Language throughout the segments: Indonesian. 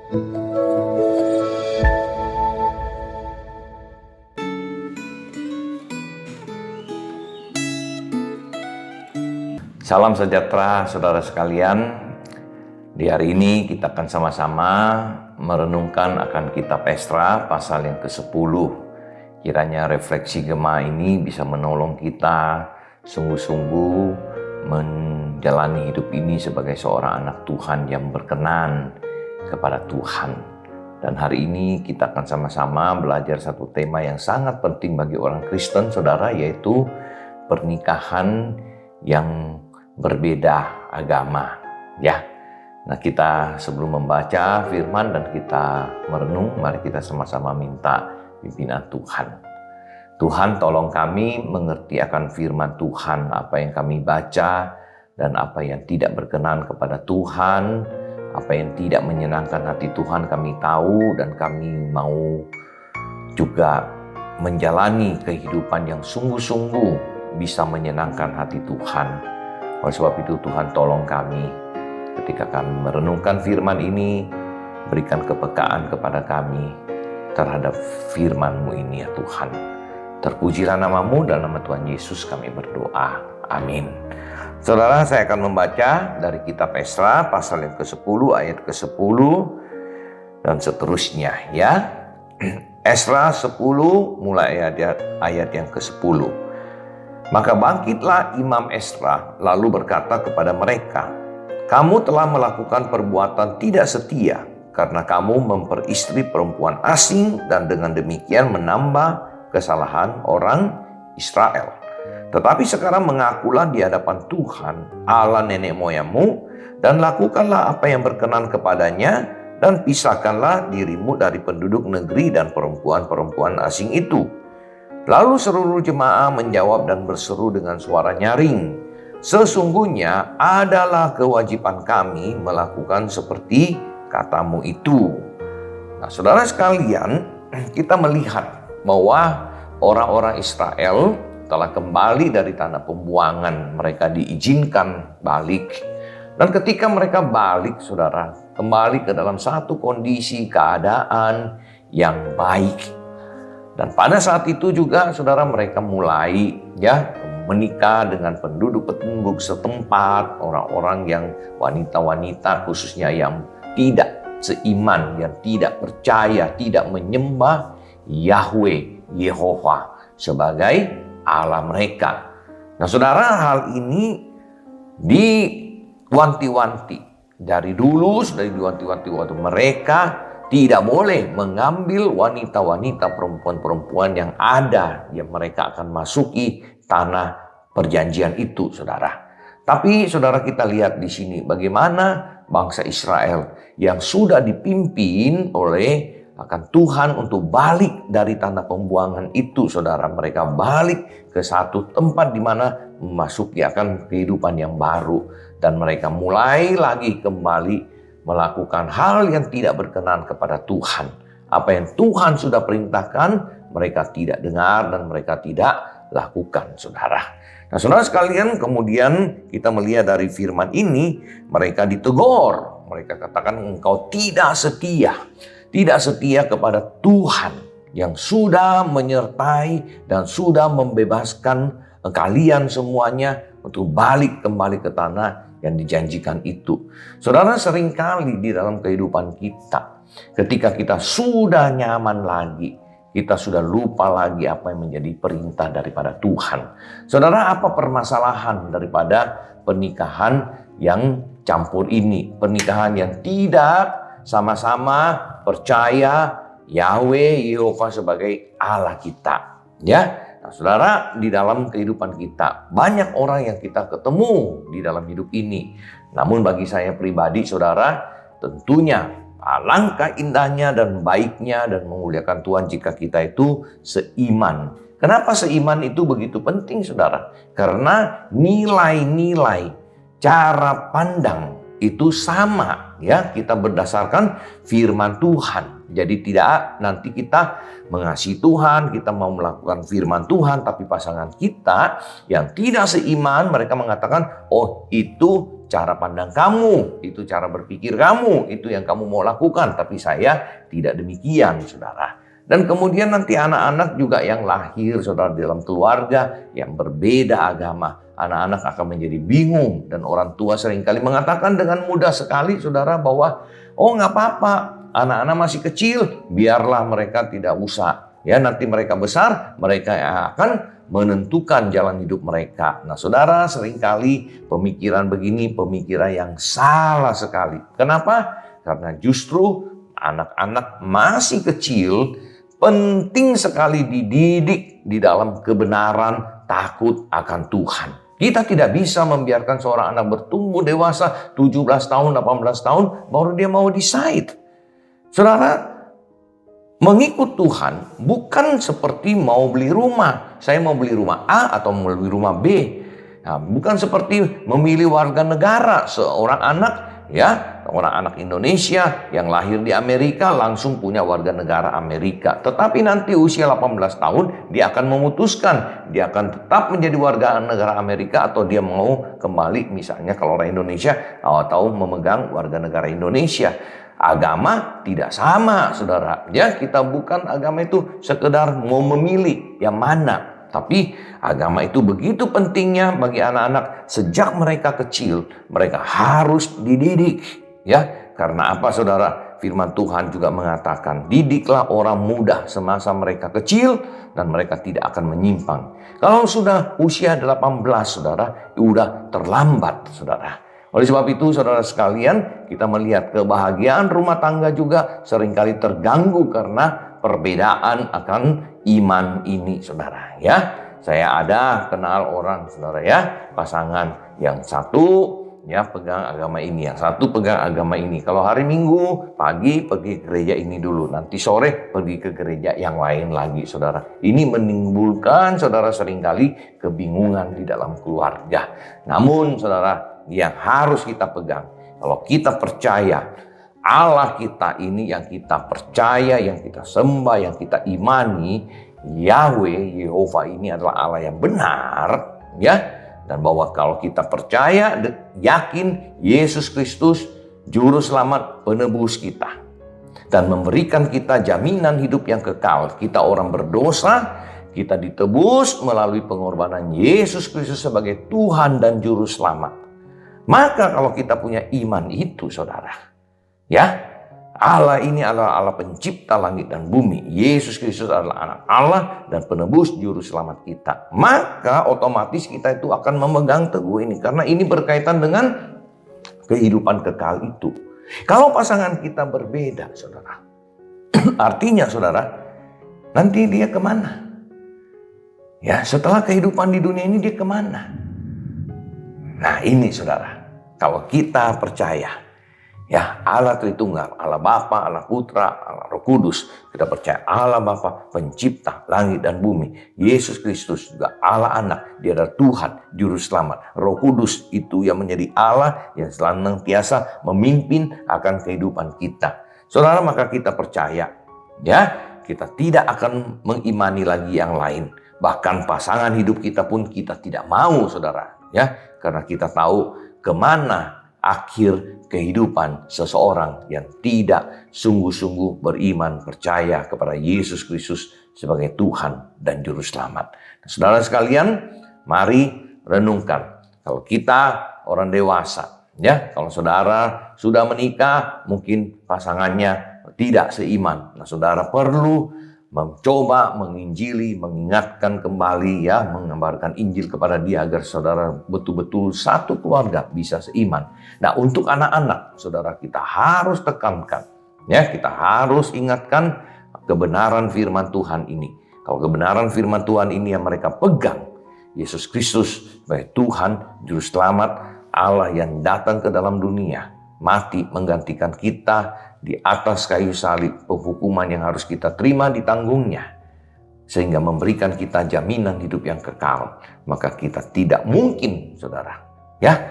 Salam sejahtera saudara sekalian. Di hari ini kita akan sama-sama merenungkan akan kitab Esra pasal yang ke-10. Kiranya refleksi Gema ini bisa menolong kita sungguh-sungguh menjalani hidup ini sebagai seorang anak Tuhan yang berkenan kepada Tuhan. Dan hari ini kita akan sama-sama belajar satu tema yang sangat penting bagi orang Kristen, saudara, yaitu pernikahan yang berbeda agama, ya. Nah, kita sebelum membaca firman dan kita merenung, mari kita sama-sama minta pimpinan Tuhan. Tuhan, tolong kami mengerti akan firman Tuhan, apa yang kami baca dan apa yang tidak berkenan kepada Tuhan, apa yang tidak menyenangkan hati Tuhan kami tahu, dan kami mau juga menjalani kehidupan yang sungguh-sungguh bisa menyenangkan hati Tuhan. Oleh sebab itu Tuhan, tolong kami ketika kami merenungkan firman ini, berikan kepekaan kepada kami terhadap firman-Mu ini ya Tuhan. Terpujilah nama-Mu, dalam nama Tuhan Yesus kami berdoa. Amin. Saudara, saya akan membaca dari kitab Esra pasal yang ke-10 ayat ke-10 dan seterusnya ya. Esra 10 mulai ayat yang ke-10. Maka bangkitlah Imam Esra lalu berkata kepada mereka, "Kamu telah melakukan perbuatan tidak setia karena kamu memperistri perempuan asing dan dengan demikian menambah kesalahan orang Israel. Tetapi sekarang mengakulah di hadapan Tuhan Allah nenek moyangmu dan lakukanlah apa yang berkenan kepadanya dan pisahkanlah dirimu dari penduduk negeri dan perempuan-perempuan asing itu." Lalu seluruh jemaah menjawab dan berseru dengan suara nyaring, "Sesungguhnya adalah kewajiban kami melakukan seperti katamu itu." Nah, saudara sekalian, kita melihat bahwa orang-orang Israel telah kembali dari tanah pembuangan. Mereka diizinkan balik. Dan ketika mereka balik, saudara, kembali ke dalam satu kondisi keadaan yang baik. Dan pada saat itu juga saudara, mereka mulai menikah dengan penduduk-penduduk setempat, orang-orang yang wanita-wanita khususnya yang tidak seiman, yang tidak percaya, tidak menyembah Yahweh, Yehova sebagai Allah mereka. Nah saudara, hal ini diwanti-wanti dari dulu, sudah diwanti-wanti waktu mereka tidak boleh mengambil wanita-wanita, perempuan-perempuan yang ada, yang mereka akan masuki tanah perjanjian itu, saudara. Tapi saudara, kita lihat di sini bagaimana bangsa Israel yang sudah dipimpin oleh akan Tuhan untuk balik dari tanah pembuangan itu, saudara. Mereka balik ke satu tempat di mana memasuki akan kehidupan yang baru. Dan mereka mulai lagi kembali melakukan hal yang tidak berkenan kepada Tuhan. Apa yang Tuhan sudah perintahkan, mereka tidak dengar dan mereka tidak lakukan, saudara. Nah, saudara sekalian, kemudian kita melihat dari firman ini, mereka ditegur. Mereka katakan, engkau tidak setia. Tidak setia kepada Tuhan yang sudah menyertai dan sudah membebaskan kalian semuanya untuk balik kembali ke tanah yang dijanjikan itu. Saudara, seringkali di dalam kehidupan kita, ketika kita sudah nyaman lagi, kita sudah lupa lagi apa yang menjadi perintah daripada Tuhan. Saudara, apa permasalahan daripada pernikahan yang campur ini? Pernikahan yang tidak sama-sama percaya Yahweh, Yehova sebagai Allah kita. Ya. Nah, saudara, di dalam kehidupan kita banyak orang yang kita ketemu di dalam hidup ini. Namun bagi saya pribadi, saudara, tentunya alangkah indahnya dan baiknya dan memuliakan Tuhan jika kita itu seiman. Kenapa seiman itu begitu penting, saudara? Karena nilai-nilai, cara pandang itu sama, ya. Kita berdasarkan firman Tuhan. Jadi tidak nanti kita mengasihi Tuhan, kita mau melakukan firman Tuhan, tapi pasangan kita yang tidak seiman, mereka mengatakan, oh itu cara pandang kamu, itu cara berpikir kamu, itu yang kamu mau lakukan. Tapi saya tidak demikian, saudara. Dan kemudian nanti anak-anak juga yang lahir, saudara, dalam keluarga yang berbeda agama. Anak-anak akan menjadi bingung dan orang tua seringkali mengatakan dengan mudah sekali, saudara, bahwa oh nggak apa-apa, anak-anak masih kecil, biarlah mereka tidak usah. Ya, nanti mereka besar, mereka yang akan menentukan jalan hidup mereka. Nah, saudara, seringkali pemikiran begini, pemikiran yang salah sekali. Kenapa? Karena justru anak-anak masih kecil, penting sekali dididik di dalam kebenaran takut akan Tuhan. Kita tidak bisa membiarkan seorang anak bertumbuh dewasa 17 tahun, 18 tahun, baru dia mau decide. Saudara, mengikut Tuhan bukan seperti mau beli rumah. Saya mau beli rumah A atau mau beli rumah B. Nah, bukan seperti memilih warga negara. Seorang anak, ya, orang anak Indonesia yang lahir di Amerika langsung punya warga negara Amerika. Tetapi nanti usia 18 tahun dia akan memutuskan dia akan tetap menjadi warga negara Amerika atau dia mau kembali misalnya kalau orang Indonesia atau memegang warga negara Indonesia. Agama tidak sama, saudara. Ya, kita bukan agama itu sekedar mau memilih yang mana. Tapi agama itu begitu pentingnya bagi anak-anak sejak mereka kecil. Mereka harus dididik. Ya, karena apa, saudara? Firman Tuhan juga mengatakan, didiklah orang muda semasa mereka kecil dan mereka tidak akan menyimpang. Kalau sudah usia 18, saudara, sudah terlambat, saudara. Oleh sebab itu, saudara sekalian, kita melihat kebahagiaan rumah tangga juga seringkali terganggu karena perbedaan akan iman ini, saudara. Ya, saya ada kenal orang, saudara, ya, pasangan yang satu ya pegang agama ini, yang satu pegang agama ini. Kalau hari Minggu pagi pergi ke gereja ini dulu, nanti sore pergi ke gereja yang lain lagi, saudara. Ini menimbulkan, saudara, seringkali kebingungan di dalam keluarga. Namun, saudara, yang harus kita pegang, kalau kita percaya Allah kita ini yang kita percaya, yang kita sembah, yang kita imani, Yahweh, Yehova ini adalah Allah yang benar, ya. Dan bahwa kalau kita percaya, yakin Yesus Kristus juru selamat penebus kita dan memberikan kita jaminan hidup yang kekal. Kita orang berdosa, kita ditebus melalui pengorbanan Yesus Kristus sebagai Tuhan dan juru selamat. Maka kalau kita punya iman itu, saudara, ya, Allah ini adalah Allah pencipta langit dan bumi. Yesus Kristus adalah anak Allah dan penebus juru selamat kita. Maka otomatis kita itu akan memegang teguh ini. Karena ini berkaitan dengan kehidupan kekal itu. Kalau pasangan kita berbeda, saudara, artinya, saudara, nanti dia kemana? Ya, setelah kehidupan di dunia ini dia kemana? Nah ini, saudara, kalau kita percaya, ya, Allah Tritunggal, Allah Bapa, Allah Putra, Allah Roh Kudus. Kita percaya Allah Bapa pencipta langit dan bumi. Yesus Kristus juga Allah Anak. Dia adalah Tuhan, Juru Selamat. Roh Kudus itu yang menjadi Allah yang senantiasa memimpin akan kehidupan kita. Saudara, maka kita percaya, ya, kita tidak akan mengimani lagi yang lain. Bahkan pasangan hidup kita pun kita tidak mau, saudara. Ya, karena kita tahu kemana akhir kehidupan seseorang yang tidak sungguh-sungguh beriman, percaya kepada Yesus Kristus sebagai Tuhan dan Juru Selamat. Nah, saudara sekalian, mari renungkan. Kalau kita orang dewasa, ya, kalau saudara sudah menikah, mungkin pasangannya tidak seiman. Nah, saudara perlu mencoba menginjili, mengingatkan kembali, ya, mengabarkan Injil kepada dia agar saudara betul-betul satu keluarga bisa seiman. Nah, untuk anak-anak, saudara, kita harus tekankan, ya, kita harus ingatkan kebenaran firman Tuhan ini. Kalau kebenaran firman Tuhan ini yang mereka pegang, Yesus Kristus sebagai Tuhan, Juru Selamat, Allah yang datang ke dalam dunia, mati menggantikan kita di atas kayu salib, penghukuman yang harus kita terima ditanggungnya, sehingga memberikan kita jaminan hidup yang kekal. Maka kita tidak mungkin, saudara, ya,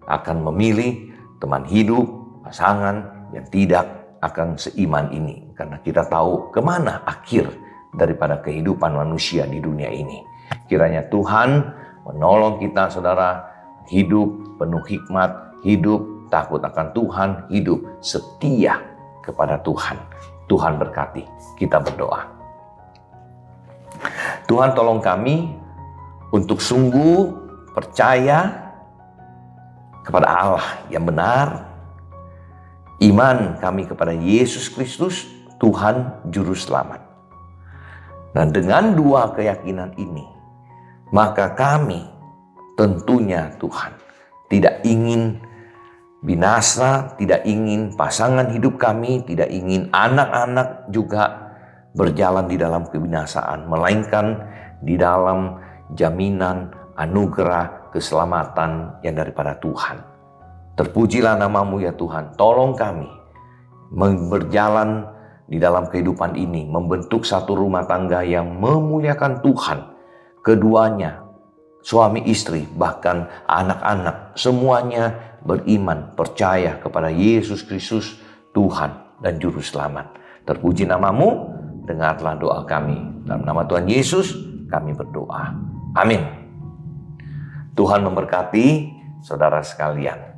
akan memilih teman hidup, pasangan yang tidak akan seiman ini. Karena kita tahu kemana akhir daripada kehidupan manusia di dunia ini. Kiranya Tuhan menolong kita, saudara, hidup penuh hikmat, hidup takut akan Tuhan, hidup setia kepada Tuhan. Tuhan berkati. Kita berdoa. Tuhan, tolong kami untuk sungguh percaya kepada Allah yang benar, iman kami kepada Yesus Kristus, Tuhan Juru Selamat. Dan dengan dua keyakinan ini, maka kami tentunya Tuhan tidak ingin binasa, tidak ingin pasangan hidup kami, tidak ingin anak-anak juga berjalan di dalam kebinasaan, melainkan di dalam jaminan anugerah keselamatan yang daripada Tuhan. Terpujilah nama-Mu ya Tuhan. Tolong kami berjalan di dalam kehidupan ini, membentuk satu rumah tangga yang memuliakan Tuhan. Keduanya, suami istri, bahkan anak-anak, semuanya beriman, percaya kepada Yesus Kristus, Tuhan dan Juru Selamat. Terpuji nama-Mu, dengarlah doa kami. Dalam nama Tuhan Yesus kami berdoa. Amin. Tuhan memberkati saudara sekalian.